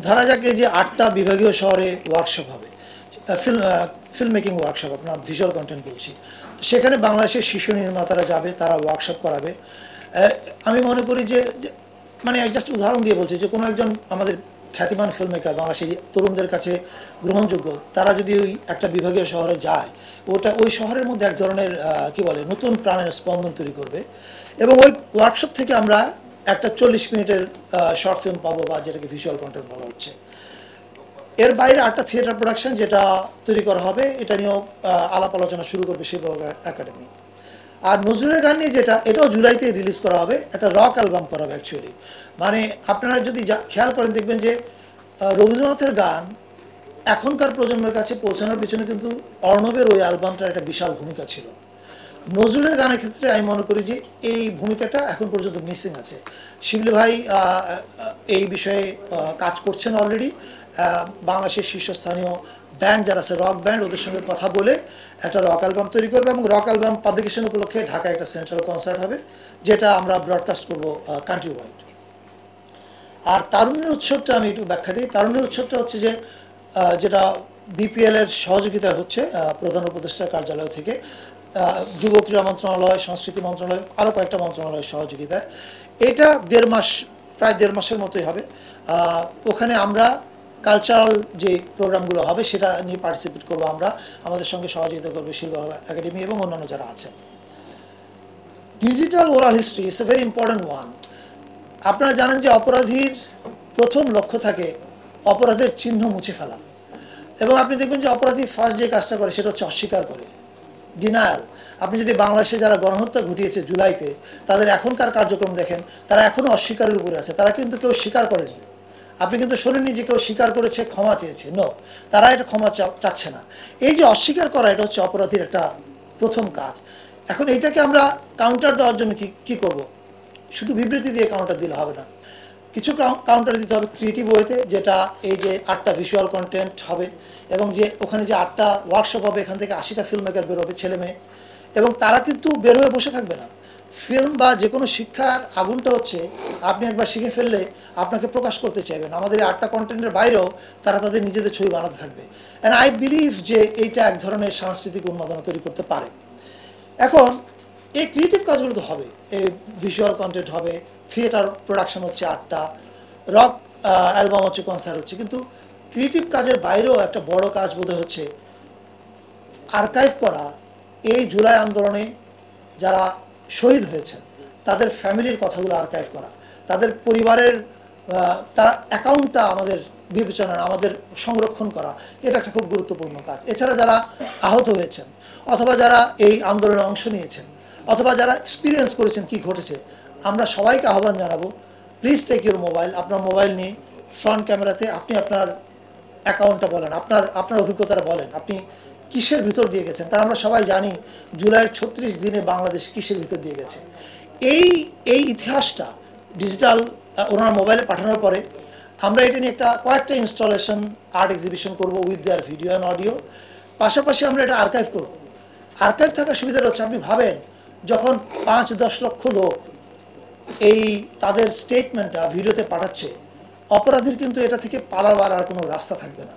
ধরা যাক এই যে 8টা বিভাগীয় শহরে ওয়ার্কশপ হবে, ফিল্ম মেকিং ওয়ার্কশপ, আপনার ভিজুয়াল কন্টেন্ট বলছি, সেখানে বাংলাদেশের শিশু নির্মাতারা যাবে, তারা ওয়ার্কশপ করাবে। আমি মনে করি যে মানে জাস্ট উদাহরণ দিয়ে বলছি যে কোনো একজন আমাদের খ্যাতিমান ফিল্ম মেকার বাংলাদেশের তরুণদের কাছে গ্রহণযোগ্য, তারা যদি ওই একটা বিভাগীয় শহরে যায়, ওই শহরের মধ্যে এক ধরনের কী বলে নতুন প্রাণের স্পন্দন তৈরি করবে। এবং ওই ওয়ার্কশপ থেকে আমরা একটা 40 মিনিটের শর্ট ফিল্ম পাবো, বা যেটাকে ভিজুয়াল কন্টেন্ট বলা হচ্ছে। এর বাইরে 8টা থিয়েটার প্রোডাকশন যেটা তৈরি করা হবে, এটা নিয়েও আলাপ আলোচনা শুরু করবে শিল্পকলা একাডেমি। আর নজরুলের গান নিয়ে যেটা, এটাও জুলাইতে রিলিজ করা হবে, একটা রক অ্যালবাম করা হবে অ্যাকচুয়ালি। মানে আপনারা যদি খেয়াল করেন দেখবেন যে রবীন্দ্রনাথের গান এখনকার প্রজন্মের কাছে পৌঁছানোর পিছনে কিন্তু অর্ণবের ওই অ্যালবামটার একটা বিশাল ভূমিকা ছিল। নজরুলের গানের ক্ষেত্রে আমি মনে করি যে এই ভূমিকাটা এখন পর্যন্ত মিসিং আছে। শিবলি ভাই এই বিষয়ে কাজ করছেন অলরেডি। বাংলাদেশের শীর্ষস্থানীয় ব্যান্ড যারা আছে, রক ব্যান্ড, ওদের সঙ্গে কথা বলে একটা রক অ্যালবাম তৈরি করবে, এবং রক অ্যালবাম পাবলিকেশন উপলক্ষে ঢাকায় একটা সেন্ট্রাল কনসার্ট হবে, যেটা আমরা ব্রডকাস্ট করবো কান্ট্রি ওয়াইড। আর তারুণ্যের উৎসবটা আমি একটু ব্যাখ্যা দিই। তারুণ্যের উৎসবটা হচ্ছে যে যেটা বিপিএল এর সহযোগিতা হচ্ছে প্রধান উপদেষ্টার কার্যালয় থেকে, যুব ক্রীড়া মন্ত্রণালয়, সংস্কৃতি মন্ত্রণালয়, আরও কয়েকটা মন্ত্রণালয়ের সহযোগিতায়। এটা প্রায় দেড় মাসের মতোই হবে। ওখানে আমরা কালচারাল যে প্রোগ্রামগুলো হবে সেটা নিয়ে পার্টিসিপেট করবো আমরা, আমাদের সঙ্গে সহযোগিতা করবে শিল্পকলা একাডেমি এবং অন্যান্য যারা আছেন। Digital oral history is a very important one. আপনারা জানেন যে অপরাধীর প্রথম লক্ষ্য থাকে অপরাধের চিহ্ন মুছে ফেলা, এবং আপনি দেখবেন যে অপরাধী ফার্স্ট যে কাজটা করে সেটা হচ্ছে অস্বীকার করে, ডিনায়াল। আপনি যদি বাংলাদেশে যারা গণহত্যা ঘটিয়েছে জুলাইতে, তাদের এখনকার কার্যক্রম দেখেন, তারা এখনও অস্বীকারের উপরে আছে, তারা কিন্তু কেউ স্বীকার করেনি। আপনি কিন্তু শোনেননি যে কেউ স্বীকার করেছে, ক্ষমা চেয়েছে, নো, তারা এটা ক্ষমা চাচ্ছে না। এই যে অস্বীকার করা, এটা হচ্ছে অপরাধীর একটা প্রথম কাজ। এখন এইটাকে আমরা কাউন্টার দেওয়ার জন্য কি করব? শুধু বিবৃতি দিয়ে কাউন্টার দিলে হবে না, কিছু কাউন্টার দিতে হবে ক্রিয়েটিভ ওয়েতে, যেটা এই যে 8টা ভিজুয়াল কন্টেন্ট হবে, এবং যে ওখানে যে 8টা ওয়ার্কশপ হবে, এখান থেকে 80টা ফিল্ম মেকার বেরোবে, ছেলে মেয়ে, এবং তারা কিন্তু বের হয়ে বসে থাকবে না। ফিল্ম বা যে কোনো শিক্ষার আগুনটা হচ্ছে আপনি একবার শিখে ফেললে আপনাকে প্রকাশ করতে চাইবেন। আমাদের এই 8টা কন্টেন্টের বাইরেও তারা তাদের নিজেদের ছবি বানাতে থাকবে। অ্যান্ড আই বিলিভ যে এইটা এক ধরনের সাংস্কৃতিক উন্মাদনা তৈরি করতে পারে। এখন এই ক্রিয়েটিভ কাজগুলো তো হবে, এই ভিজুয়াল কন্টেন্ট হবে, থিয়েটার প্রোডাকশন হচ্ছে 8টা, রক অ্যালবাম হচ্ছে, কনসার্ট হচ্ছে, কিন্তু ক্রিয়েটিভ কাজের বাইরেও একটা বড় কাজ বোধহয় হচ্ছে আর্কাইভ করা এই জুলাই আন্দোলনে যারা শহীদ হয়েছেন তাদের ফ্যামিলির কথাগুলো আর্কাইভ করা, তাদের পরিবারের তার অ্যাকাউন্টটা আমাদের বিবেচনায় আমাদের সংরক্ষণ করা, এটা একটা খুব গুরুত্বপূর্ণ কাজ। এছাড়া যারা আহত হয়েছেন, অথবা যারা এই আন্দোলনে অংশ নিয়েছেন, অথবা যারা এক্সপিরিয়েন্স করেছেন কি ঘটেছে, আমরা সবাইকে আহ্বান জানাবো, প্লিজ টেক ইউর মোবাইল, আপনার মোবাইল নিয়ে ফ্রন্ট ক্যামেরাতে আপনি আপনার অ্যাকাউন্টটা বলেন, আপনার অভিজ্ঞতাটা বলেন, আপনি কিসের ভিতর দিয়ে গেছেন। কারণ আমরা সবাই জানি জুলাইয়ের 36 দিনে বাংলাদেশ কিসের ভিতর দিয়ে গেছে। এই ইতিহাসটা ডিজিটাল ওনার মোবাইলে পাঠানোর পরে আমরা এটা নিয়ে কয়েকটা ইনস্টলেশন আর্ট এক্সিবিশন করব with their video and audio. পাশাপাশি আমরা এটা আর্কাইভ করব। আর্কাইভ থাকার সুবিধাটা হচ্ছে, আপনি ভাবেন যখন 5-10 লক্ষ লোক এই তাদের স্টেটমেন্টটা ভিডিওতে পাঠাচ্ছে, অপরাধীর কিন্তু এটা থেকে পালাবার আর কোনো রাস্তা থাকবে না।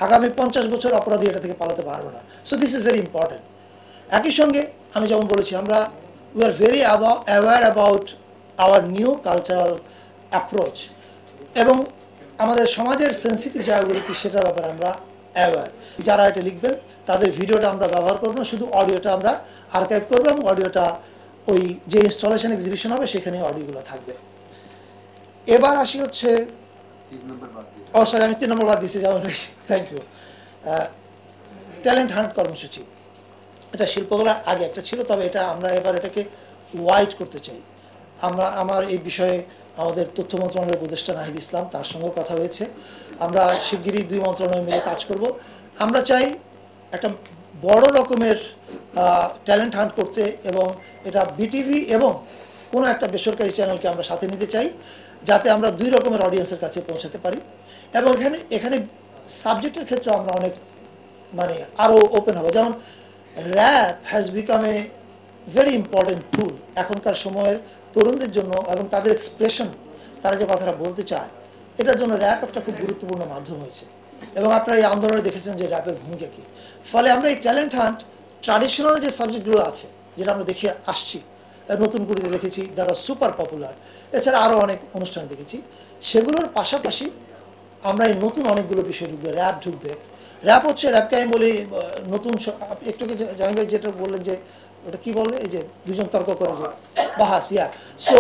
আগামী 50 বছর অপরাধী এটা থেকে পালাতে পারবে না। So this is very important. একই সঙ্গে আমি যেমন বলেছি, আমরা we are very aware about our new cultural approach, এবং আমাদের সমাজের সেন্সিটিভ জায়গাগুলো কি সেটার ব্যাপারে আমরা অ্যাওয়্যার। যারা এটা লিখবেন তাদের ভিডিওটা আমরা ব্যবহার করব না, শুধু অডিওটা আমরা আর্কাইভ করবো, এবং অডিওটা ওই যে ইনস্টলেশন এক্সিবিশন হবে সেখানে অডিওগুলো থাকবে। এবার আসি হচ্ছে, সরি আমি 3 নম্বর বাদ দিয়েছি, যেমন থ্যাংক ইউ, ট্যালেন্ট হান্ট কর্মসূচি। এটা শিল্পকলা আগে একটা ছিল, তবে আমরা এবার এটাকে ওয়াইড করতে চাই। আমার এই বিষয়ে আমাদের তথ্য মন্ত্রণালয়ের উপদেষ্টা নাহিদ ইসলাম, তার সঙ্গেও কথা হয়েছে। আমরা শিগগিরই 2 মন্ত্রণালয় মিলে কাজ করব। আমরা চাই একটা বড় রকমের ট্যালেন্ট হান্ট করতে, এবং এটা বিটিভি এবং কোনো একটা বেসরকারি চ্যানেলকে আমরা সাথে নিতে চাই, যাতে আমরা 2 রকমের অডিয়েন্সের কাছে পৌঁছাতে পারি। এবং এখানে সাবজেক্টের ক্ষেত্রে আমরা অনেক আরও ওপেন হবো। যেমন rap has become a very important tool এখনকার সময়ের তরুণদের জন্য, এবং তাদের এক্সপ্রেশন, তারা যে কথাটা বলতে চায়, এটার জন্য র্যাপ একটা খুব গুরুত্বপূর্ণ মাধ্যম হয়েছে এবং আপনারা এই আন্দোলনে দেখেছেন যে র্যাপের ভূমিকা কী। ফলে আমরা এই ট্যালেন্ট হান্ট ট্র্যাডিশনাল যে সাবজেক্টগুলো আছে যেটা আমরা দেখে আসছি, নতুন কুড়িতে দেখেছি, যারা সুপার পপুলার, এছাড়া আরও অনেক অনুষ্ঠান দেখেছি, সেগুলোর পাশাপাশি আমরা এই নতুন অনেকগুলো বিষয় ঢুকবে। র্যাপ ঢুকবে। র্যাপ হচ্ছে, র্যাপকে আমি বলি নতুন, একটু জাহাঙ্গীর ভাই যেটা বললেন যে ওটা কী বলবে, এই যে দুজন তর্ক করে যে বাহাস, ইয়া। সো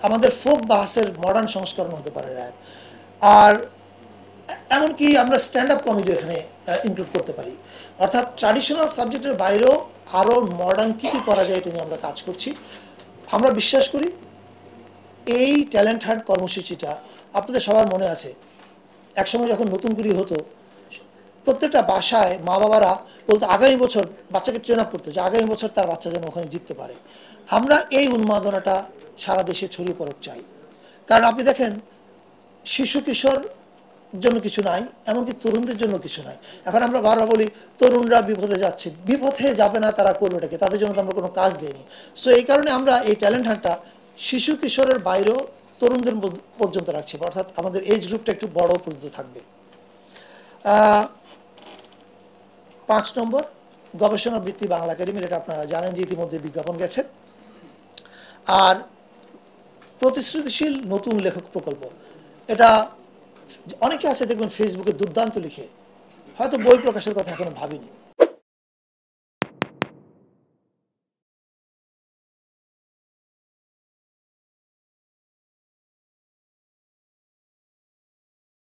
আমাদের ফোক বাহাসের মডার্ন সংস্করণ হতে পারে র্যাপ। আর এমনকি আমরা স্ট্যান্ড আপ কমেডি এখানে ইনক্লুড করতে পারি। অর্থাৎ ট্র্যাডিশনাল সাবজেক্টের বাইরেও আরও মডার্ন কী কী করা যায় এটা নিয়ে আমরা কাজ করছি। আমরা বিশ্বাস করি এই ট্যালেন্ট হান্ট কর্মসূচিটা আপনাদের সবার মনে আছে, একসময় যখন নতুন কুড়ি হতো প্রত্যেকটা বাসায় মা বাবারা বলতো আগামী বছর বাচ্চাকে ট্রেন আপ করতো যে আগামী বছর তার বাচ্চা যেন ওখানে জিততে পারে। আমরা এই উন্মাদনাটা সারা দেশে ছড়িয়ে পড়ক চাই। কারণ আপনি দেখেন শিশু কিশোর জন্য কিছু নাই, এমনকি তরুণদের জন্য কিছু নাই। এখন আমরা বারবার বলি তরুণরা বিপদে যাচ্ছে, বিপদে যাবে না, তারা করবেটাকে, তাদের জন্য তো আমরা কোনো কাজ দিইনি। সো এই কারণে আমরা এই ট্যালেন্ট হান্টটা শিশু কিশোরের বাইরেও তরুণদের পর্যন্ত রাখছি, অর্থাৎ আমাদের এজ গ্রুপটা একটু বড় পর্যন্ত থাকবে। 5 নম্বর, গবেষণা বৃত্তি বাংলা একাডেমির, এটা আপনারা জানেন যে ইতিমধ্যে বিজ্ঞাপন গেছে। আর প্রতিশ্রুতিশীল নতুন লেখক প্রকল্প, এটা অনেকে আছে দেখবেন ফেসবুকে দুর্দান্ত লিখে, হয়তো বই প্রকাশের কথা এখনো ভাবিনি,